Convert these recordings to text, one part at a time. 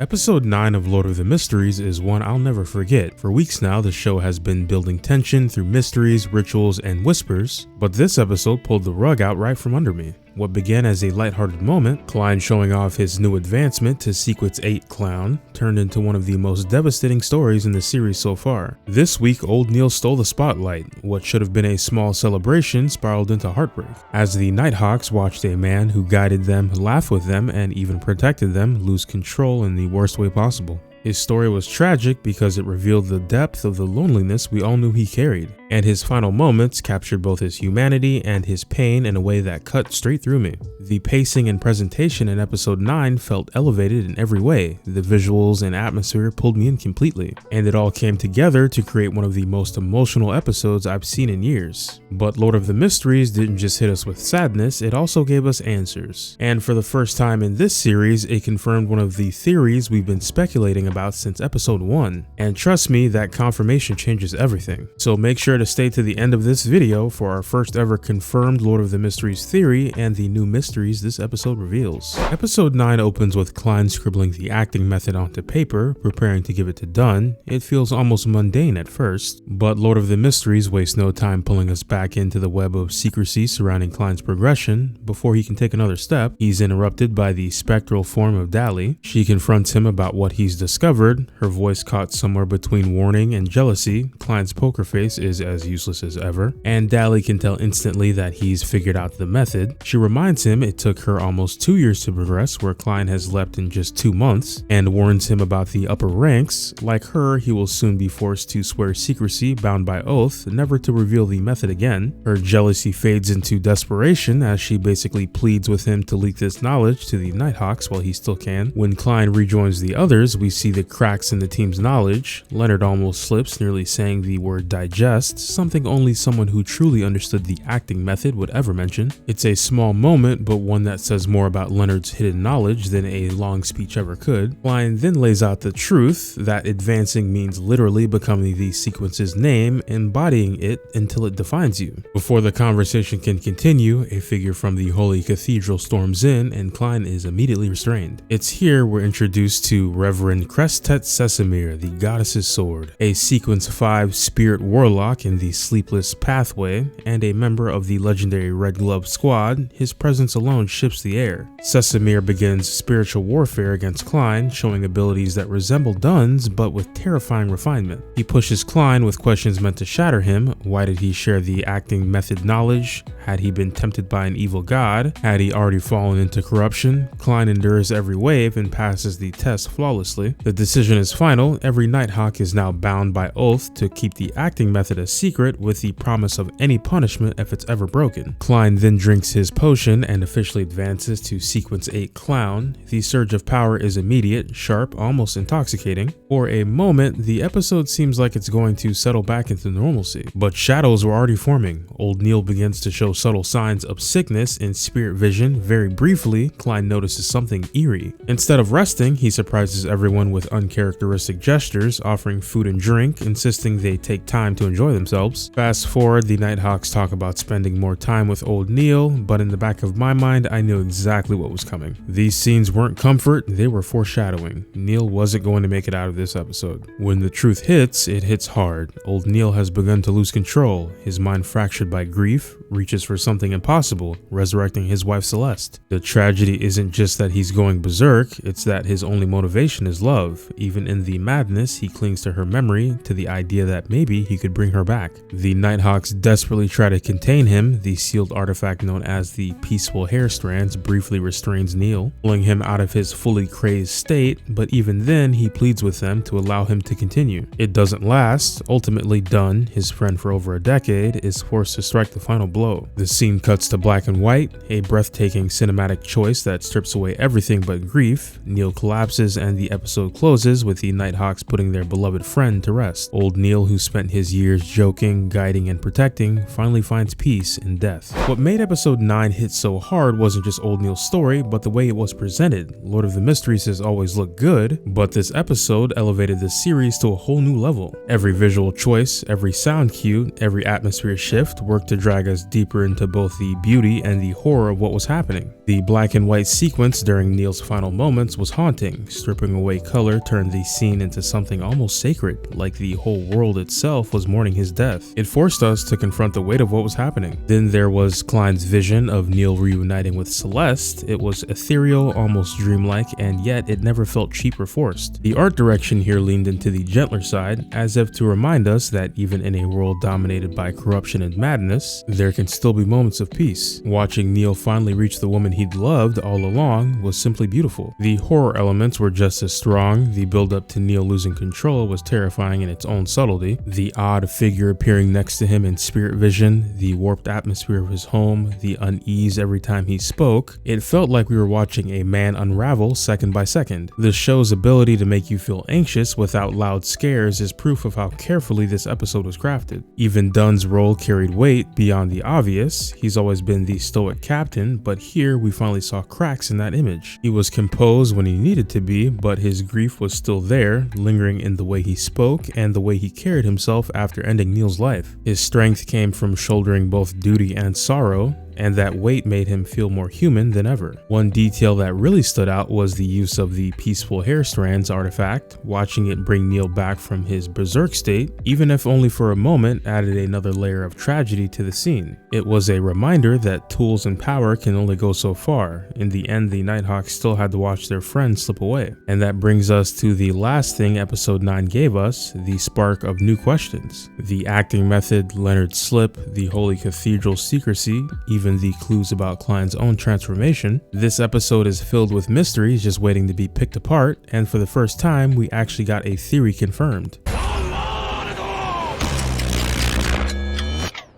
Episode 9 of Lord of the Mysteries is one I'll never forget. For weeks now, the show has been building tension through mysteries, rituals, and whispers, but this episode pulled the rug out right from under me. What began as a lighthearted moment, Klein showing off his new advancement to Sequence 8 Clown, turned into one of the most devastating stories in the series so far. This week, Old Neil stole the spotlight. What should have been a small celebration spiraled into heartbreak, as the Nighthawks watched a man who guided them, laughed with them, and even protected them lose control in the worst way possible. His story was tragic because it revealed the depth of the loneliness we all knew he carried, and his final moments captured both his humanity and his pain in a way that cut straight through me. The pacing and presentation in episode 9 felt elevated in every way. The visuals and atmosphere pulled me in completely, and it all came together to create one of the most emotional episodes I've seen in years. But Lord of the Mysteries didn't just hit us with sadness, it also gave us answers. And for the first time in this series, it confirmed one of the theories we've been speculating about since episode 1. And trust me, that confirmation changes everything. So make sure to stay to the end of this video for our first ever confirmed Lord of the Mysteries theory and the new mysteries this episode reveals. Episode 9 opens with Klein scribbling the acting method onto paper, preparing to give it to Dunn. It feels almost mundane at first, but Lord of the Mysteries wastes no time pulling us back into the web of secrecy surrounding Klein's progression. Before he can take another step, he's interrupted by the spectral form of Dali. She confronts him about what he's discovered, her voice caught somewhere between warning and jealousy. Klein's poker face is as useless as ever, and Dali can tell instantly that he's figured out the method. She reminds him it took her almost 2 years to progress, where Klein has leapt in just 2 months, and warns him about the upper ranks. Like her, he will soon be forced to swear secrecy, bound by oath, never to reveal the method again. Her jealousy fades into desperation as she basically pleads with him to leak this knowledge to the Nighthawks while he still can. When Klein rejoins the others, we see the cracks in the team's knowledge. Leonard almost slips, nearly saying the word digest, something only someone who truly understood the acting method would ever mention. It's a small moment, but one that says more about Leonard's hidden knowledge than a long speech ever could. Klein then lays out the truth that advancing means literally becoming the sequence's name, embodying it until it defines you. Before the conversation can continue, a figure from the Holy Cathedral storms in, and Klein is immediately restrained. It's here we're introduced to Reverend Crestet Sesamir, the goddess's sword, a Sequence 5 spirit warlock in the Sleepless Pathway, and a member of the legendary Red Glove Squad. His presence alone shifts the air. Sesamir begins spiritual warfare against Klein, showing abilities that resemble Dunn's but with terrifying refinement. He pushes Klein with questions meant to shatter him. Why did he share the acting method knowledge? Had he been tempted by an evil god? Had he already fallen into corruption? Klein endures every wave and passes the test flawlessly. The decision is final. Every Nighthawk is now bound by oath to keep the acting method a secret, with the promise of any punishment if it's ever broken. Klein then drinks his potion and officially advances to Sequence 8 Clown. The surge of power is immediate, sharp, almost intoxicating. For a moment, the episode seems like it's going to settle back into normalcy, but shadows were already forming. Old Neil begins to show subtle signs of sickness in spirit vision. Very briefly, Klein notices something eerie. Instead of resting, he surprises everyone with uncharacteristic gestures, offering food and drink, insisting they take time to enjoy themselves. Fast forward, the Nighthawks talk about spending more time with Old Neil, but in the back of my mind, I knew exactly what was coming. These scenes weren't comfort, they were foreshadowing. Neil wasn't going to make it out of this episode. When the truth hits, it hits hard. Old Neil has begun to lose control, his mind fractured by grief, reaches for something impossible, resurrecting his wife Celeste. The tragedy isn't just that he's going berserk, it's that his only motivation is love. Even in the madness, he clings to her memory, to the idea that maybe he could bring her back. The Nighthawks desperately try to contain him. The sealed artifact known as the Peaceful Hair Strands briefly restrains Neil, pulling him out of his fully crazed state, but even then he pleads with them to allow him to continue. It doesn't last. Ultimately, Dunn, his friend for over a decade, is forced to strike the final blow. The scene cuts to black and white, a breathtaking cinematic choice that strips away everything but grief. Neil collapses and the episode closes with the Nighthawks putting their beloved friend to rest. Old Neil, who spent his years joking, guiding, and protecting, finally finds peace in death. What made episode 9 hit so hard wasn't just Old Neil's story, but the way it was presented. Lord of the Mysteries has always looked good, but this episode elevated the series to a whole new level. Every visual choice, every sound cue, every atmosphere shift worked to drag us deeper into both the beauty and the horror of what was happening. The black and white sequence during Neil's final moments was haunting. Stripping away color turned the scene into something almost sacred, like the whole world itself was mourning his death. It forced us to confront the weight of what was happening. Then there was Klein's vision of Neil reuniting with Celeste. It was ethereal, almost dreamlike, and yet it never felt cheap or forced. The art direction here leaned into the gentler side, as if to remind us that even in a world dominated by corruption and madness, there can still be moments of peace. Watching Neil finally reach the woman he'd loved all along was simply beautiful. The horror elements were just as strong. The build-up to Neil losing control was terrifying in its own subtlety. The odd figure appearing next to him in spirit vision, the warped atmosphere of his home, the unease every time he spoke. It felt like we were watching a man unravel second by second. The show's ability to make you feel anxious without loud scares is proof of how carefully this episode was crafted. Even Dunn's role carried weight beyond the obvious. He's always been the stoic captain, but here we finally saw cracks in that image. He was composed when he needed to be, but his grief was still there, lingering in the way he spoke and the way he carried himself after ending Neil's life. His strength came from shouldering both duty and sorrow, and that weight made him feel more human than ever. One detail that really stood out was the use of the peaceful hair strands artifact. Watching it bring Neil back from his berserk state, even if only for a moment, added another layer of tragedy to the scene. It was a reminder that tools and power can only go so far. In the end, the Nighthawks still had to watch their friends slip away. And that brings us to the last thing episode 9 gave us, the spark of new questions. The acting method, Leonard's slip, the Holy Cathedral secrecy, even the clues about Klein's own transformation. This episode is filled with mysteries just waiting to be picked apart, and for the first time, we actually got a theory confirmed.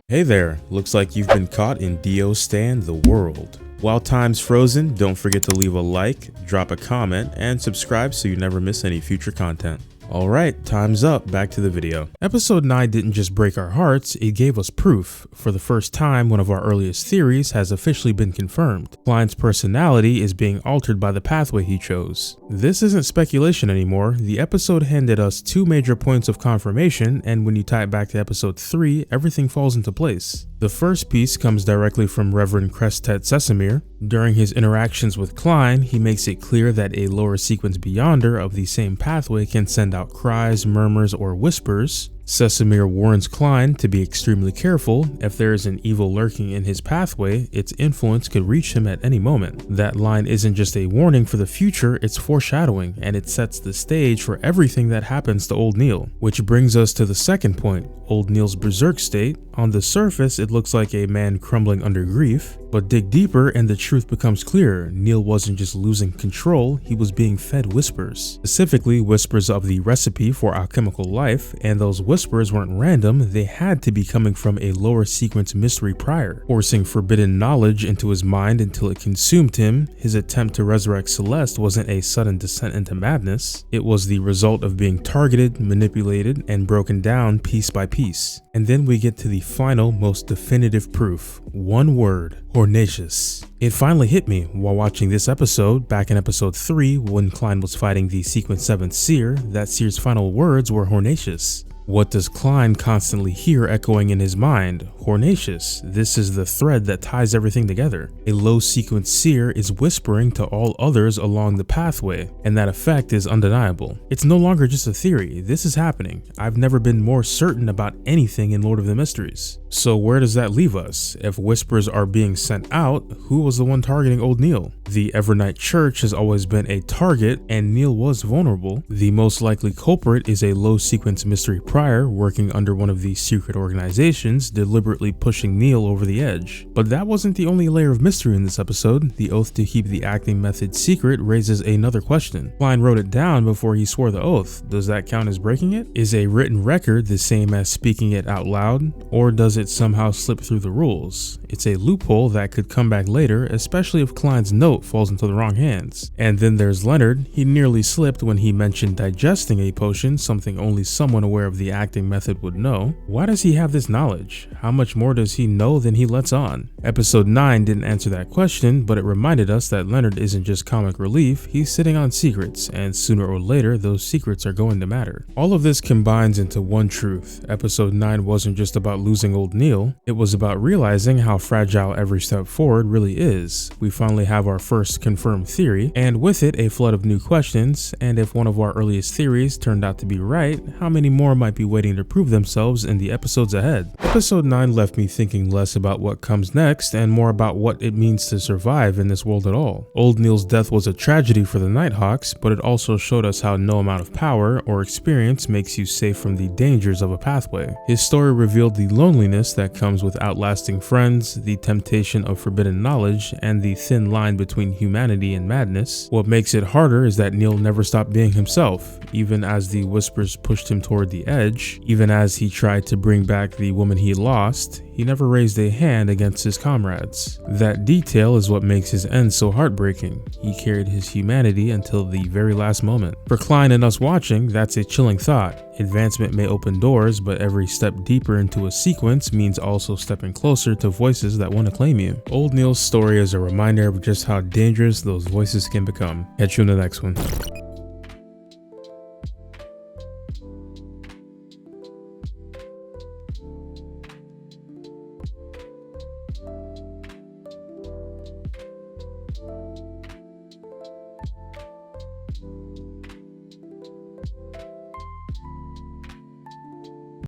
Hey there, looks like you've been caught in Dio Stan the World. While time's frozen, don't forget to leave a like, drop a comment, and subscribe so you never miss any future content. Alright, time's up, back to the video. Episode 9 didn't just break our hearts, it gave us proof. For the first time, one of our earliest theories has officially been confirmed. Klein's personality is being altered by the pathway he chose. This isn't speculation anymore, the episode handed us 2 major points of confirmation, and when you tie it back to episode 3, everything falls into place. The first piece comes directly from Reverend Crestet Sesamir. During his interactions with Klein, he makes it clear that a lower sequence beyonder of the same pathway can send out cries, murmurs, or whispers. Sesamir warns Klein to be extremely careful. If there is an evil lurking in his pathway, its influence could reach him at any moment. That line isn't just a warning for the future, it's foreshadowing, and it sets the stage for everything that happens to Old Neil. Which brings us to the second point, Old Neil's berserk state. On the surface, it looks like a man crumbling under grief, but dig deeper and the truth becomes clearer. Neil wasn't just losing control, he was being fed whispers. Specifically, whispers of the recipe for alchemical life, and those whispers weren't random, they had to be coming from a lower sequence mystery prior, forcing forbidden knowledge into his mind until it consumed him. His attempt to resurrect Celeste wasn't a sudden descent into madness, it was the result of being targeted, manipulated, and broken down piece by piece. And then we get to the final, most definitive proof. One word: Hornacious. It finally hit me while watching this episode. Back in episode 3, when Klein was fighting the Sequence 7 seer, that seer's final words were Hornacious. What does Klein constantly hear echoing in his mind? Hornacious. This is the thread that ties everything together. A low sequence seer is whispering to all others along the pathway, and that effect is undeniable. It's no longer just a theory, this is happening. I've never been more certain about anything in Lord of the Mysteries. So where does that leave us? If whispers are being sent out, who was the one targeting Old Neil? The Evernight Church has always been a target, and Neil was vulnerable. The most likely culprit is a low sequence mystery prior working under one of these secret organizations, deliberately pushing Neil over the edge. But that wasn't the only layer of mystery in this episode. The oath to keep the acting method secret raises another question. Klein wrote it down before he swore the oath. Does that count as breaking it? Is a written record the same as speaking it out loud, or does it somehow slip through the rules? It's a loophole that could come back later, especially if Klein's note falls into the wrong hands. And then there's Leonard. He nearly slipped when he mentioned digesting a potion, something only someone aware of the acting method would know. Why does he have this knowledge? How much much more does he know than he lets on? Episode 9 didn't answer that question, but it reminded us that Leonard isn't just comic relief, he's sitting on secrets, and sooner or later those secrets are going to matter. All of this combines into one truth. Episode 9 wasn't just about losing old Neil, it was about realizing how fragile every step forward really is. We finally have our first confirmed theory, and with it a flood of new questions, and if one of our earliest theories turned out to be right, how many more might be waiting to prove themselves in the episodes ahead? Episode 9 left me thinking less about what comes next and more about what it means to survive in this world at all. Old Neil's death was a tragedy for the Nighthawks, but it also showed us how no amount of power or experience makes you safe from the dangers of a pathway. His story revealed the loneliness that comes with outlasting friends, the temptation of forbidden knowledge, and the thin line between humanity and madness. What makes it harder is that Neil never stopped being himself, even as the whispers pushed him toward the edge, even as he tried to bring back the woman he lost. He never raised a hand against his comrades. That detail is what makes his end so heartbreaking. He carried his humanity until the very last moment. For Klein and us watching, that's a chilling thought. Advancement may open doors, but every step deeper into a sequence means also stepping closer to voices that want to claim you. Old Neil's story is a reminder of just how dangerous those voices can become. Catch you in the next one.